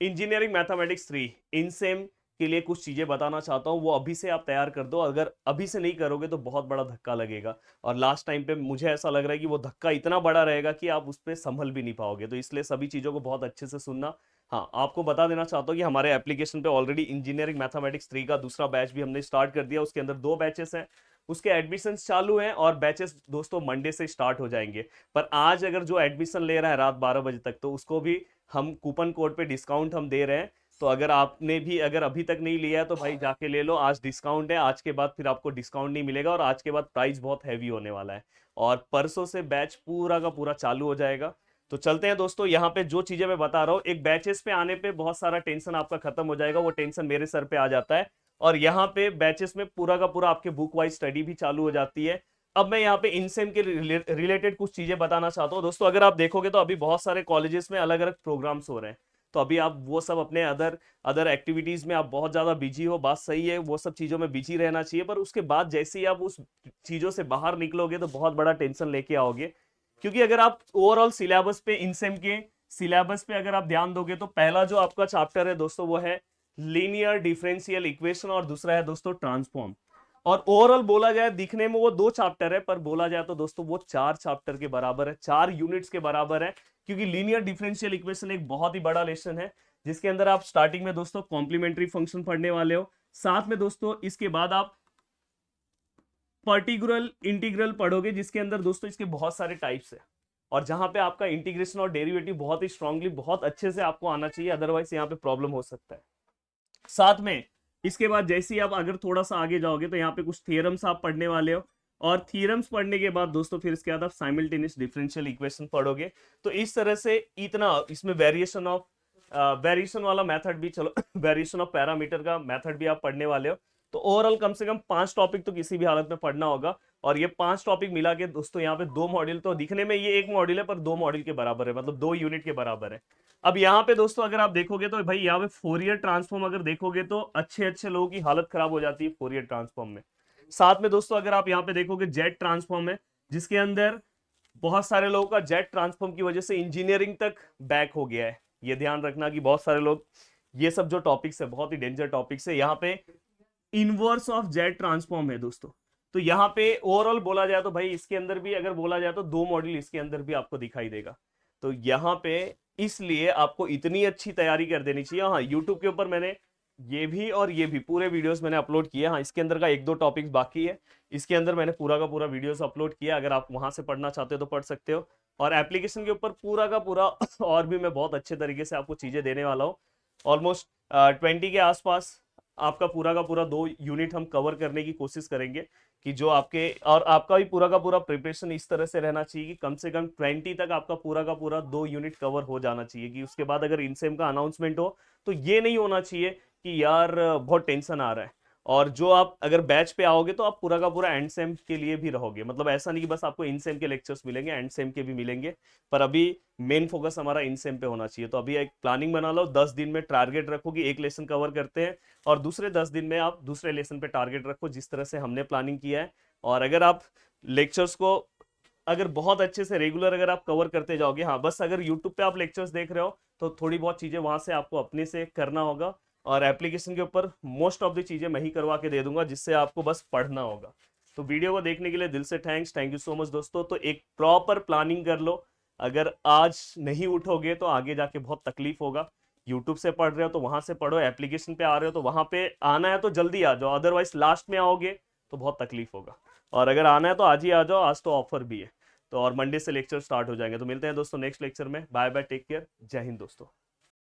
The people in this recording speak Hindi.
इंजीनियरिंग मैथमेटिक्स 3 इनसेम के लिए कुछ चीजें बताना चाहता हूँ, वो अभी से आप तैयार कर दो। अगर अभी से नहीं करोगे तो बहुत बड़ा धक्का लगेगा, और लास्ट टाइम पे मुझे ऐसा लग रहा है कि वो धक्का इतना बड़ा रहेगा कि आप उस पर संभल भी नहीं पाओगे। तो इसलिए सभी चीजों को बहुत अच्छे से सुनना। हाँ, आपको बता देना चाहता हूँ कि हमारे एप्लीकेशन पे ऑलरेडी इंजीनियरिंग मैथमेटिक्स 3 का दूसरा बैच भी हमने स्टार्ट कर दिया। उसके अंदर 2 बैचेस हैं, उसके एडमिशन चालू हैं, और बैचेस दोस्तों मंडे से स्टार्ट हो जाएंगे। पर आज अगर जो एडमिशन ले रहा है रात 12 बजे तक, तो उसको भी हम कूपन कोड पे डिस्काउंट हम दे रहे हैं। तो अगर आपने भी अगर अभी तक नहीं लिया है तो भाई जाके ले लो, आज डिस्काउंट है। आज के बाद फिर आपको डिस्काउंट नहीं मिलेगा, और आज के बाद प्राइस बहुत हैवी होने वाला है। और परसों से बैच पूरा का पूरा चालू हो जाएगा। तो चलते हैं दोस्तों, यहाँ पे जो चीजें मैं बता रहा हूँ, एक बैचेस पे आने पे बहुत सारा टेंशन आपका खत्म हो जाएगा। वो टेंशन मेरे सर पे आ जाता है, और यहाँ पे बैचेस में पूरा का पूरा आपके बुक वाइज स्टडी भी चालू हो जाती है। अब मैं यहाँ पे इनसेम के रिलेटेड कुछ चीजें बताना चाहता हूँ दोस्तों। अगर आप देखोगे तो अभी बहुत सारे कॉलेजेस में अलग अलग प्रोग्राम्स हो रहे हैं, तो अभी आप वो सब अपने अदर अदर एक्टिविटीज में आप बहुत ज्यादा बिजी हो, बात सही है, वो सब चीजों में बिजी रहना चाहिए। पर उसके बाद जैसे ही आप उस चीजों से बाहर निकलोगे तो बहुत बड़ा टेंशन लेके आओगे। क्योंकि अगर आप ओवरऑल सिलेबस पे, इनसेम के सिलेबस पे अगर आप ध्यान दोगे, तो पहला जो आपका चैप्टर है दोस्तों वो है लीनियर डिफरेंशियल इक्वेशन, और दूसरा है दोस्तों ट्रांसफॉर्म। और ओवरऑल बोला जाए दिखने में वो 2 चैप्टर है, पर बोला जाए तो दोस्तों वो 4 चैप्टर के बराबर है, 4 यूनिट्स के बराबर है। क्योंकि लीनियर डिफरेंशियल इक्वेशन एक बहुत ही बड़ा लेसन है, जिसके अंदर आप स्टार्टिंग में दोस्तों कॉम्प्लीमेंट्री फंक्शन पढ़ने वाले हो। साथ में दोस्तों इसके बाद आप पर्टिकुलर इंटीग्रल पढ़ोगे, जिसके अंदर दोस्तों इसके बहुत सारे टाइप्स है, और जहां पे आपका इंटीग्रेशन और डेरिवेटिव बहुत ही स्ट्रांगली, बहुत अच्छे से आपको आना चाहिए, अदरवाइज यहाँ पे प्रॉब्लम हो सकता है। साथ में इसके बाद जैसे ही आप अगर थोड़ा सा आगे जाओगे तो यहाँ पे कुछ थियरम्स आप पढ़ने वाले हो, और थियरम्स पढ़ने के बाद दोस्तों फिर इसके बाद आप साइमल्टेनियस डिफरेंशियल इक्वेशन पढ़ोगे। तो इस तरह से इतना इसमें वेरिएशन वाला मेथड भी, चलो वेरिएशन ऑफ पैरामीटर का मेथड भी आप पढ़ने वाले हो। तो ओवरऑल कम से कम 5 टॉपिक तो किसी भी हालत में पढ़ना होगा। और ये 5 टॉपिक मिला के दोस्तों यहाँ पे 2 मॉड्यूल, तो दिखने में ये एक मॉड्यूल है पर 2 मॉड्यूल के बराबर है, मतलब 2 यूनिट के बराबर है। अब यहाँ पे दोस्तों अगर आप देखोगे तो भाई यहाँ पे फोरियर ट्रांसफॉर्म अगर देखोगे तो अच्छे अच्छे लोगों की हालत खराब हो जाती है फोरियर ट्रांसफॉर्म में। साथ में दोस्तों अगर आप यहाँ पे देखोगे जेट ट्रांसफॉर्म है, जिसके अंदर बहुत सारे लोगों का जेट ट्रांसफॉर्म की वजह से इंजीनियरिंग तक बैक हो गया है। ये ध्यान रखना कि बहुत सारे लोग, ये सब जो टॉपिक्स है बहुत ही डेंजर टॉपिक्स है। यहाँ पे इनवर्स ऑफ जेट ट्रांसफॉर्म है दोस्तों। तो यहाँ पे ओवरऑल बोला जाए तो भाई इसके अंदर भी अगर बोला जाए तो 2 मॉड्यूल इसके अंदर भी आपको दिखाई देगा। तो यहाँ पे इसलिए आपको इतनी अच्छी तैयारी कर देनी चाहिए। हाँ, यूट्यूब के ऊपर मैंने ये भी और ये भी पूरे वीडियोस मैंने अपलोड किए। हाँ, इसके अंदर का 1-2 टॉपिक्स बाकी है, इसके अंदर मैंने पूरा का पूरा वीडियोस अपलोड किया। अगर आप वहां से पढ़ना चाहते हो तो पढ़ सकते हो। और एप्लीकेशन के ऊपर पूरा का पूरा और भी मैं बहुत अच्छे तरीके से आपको चीजें देने वाला हूँ। ऑलमोस्ट 20 के आसपास आपका पूरा का पूरा 2 यूनिट हम कवर करने की कोशिश करेंगे। कि जो आपके और आपका भी पूरा का पूरा प्रिपरेशन इस तरह से रहना चाहिए कि कम से कम 20 तक आपका पूरा का पूरा 2 यूनिट कवर हो जाना चाहिए। कि उसके बाद अगर इनसेम का अनाउंसमेंट हो तो ये नहीं होना चाहिए कि यार बहुत टेंशन आ रहा है। और जो आप अगर बैच पे आओगे तो आप पूरा का पूरा एंड सेम के लिए भी रहोगे, मतलब ऐसा नहीं कि बस आपको इन सेम के लेक्चर्स मिलेंगे, एंड सेम के भी मिलेंगे। पर अभी मेन फोकस हमारा इन सेम पे होना चाहिए। तो अभी एक प्लानिंग बना लो, 10 दिन में टारगेट रखो कि एक लेसन कवर करते हैं, और दूसरे 10 दिन में आप दूसरे लेसन पे टारगेट रखो, जिस तरह से हमने प्लानिंग किया है। और अगर आप लेक्चर्स को अगर बहुत अच्छे से रेगुलर अगर आप कवर करते जाओगे, हाँ बस अगर यूट्यूब पे आप लेक्चर्स देख रहे हो तो थोड़ी बहुत चीजें वहां से आपको अपने से करना होगा, और एप्लीकेशन के ऊपर मोस्ट ऑफ द चीजें मैं ही करवा के दे दूंगा, जिससे आपको बस पढ़ना होगा। तो वीडियो को देखने के लिए दिल से थैंक यू सो मच दोस्तों। तो एक प्रॉपर प्लानिंग कर लो, अगर आज नहीं उठोगे तो आगे जाके बहुत तकलीफ होगा। यूट्यूब से पढ़ रहे हो तो वहां से पढ़ो, एप्लीकेशन पे आ रहे हो तो वहां पे आना है तो जल्दी आ जाओ, अदरवाइज लास्ट में आओगे तो बहुत तकलीफ होगा। और अगर आना है तो आज ही आ जाओ, आज तो ऑफर भी है। तो और मंडे से लेक्चर स्टार्ट हो जाएंगे। तो मिलते हैं दोस्तों नेक्स्ट लेक्चर में। बाय बाय, टेक केयर, जय हिंद दोस्तों।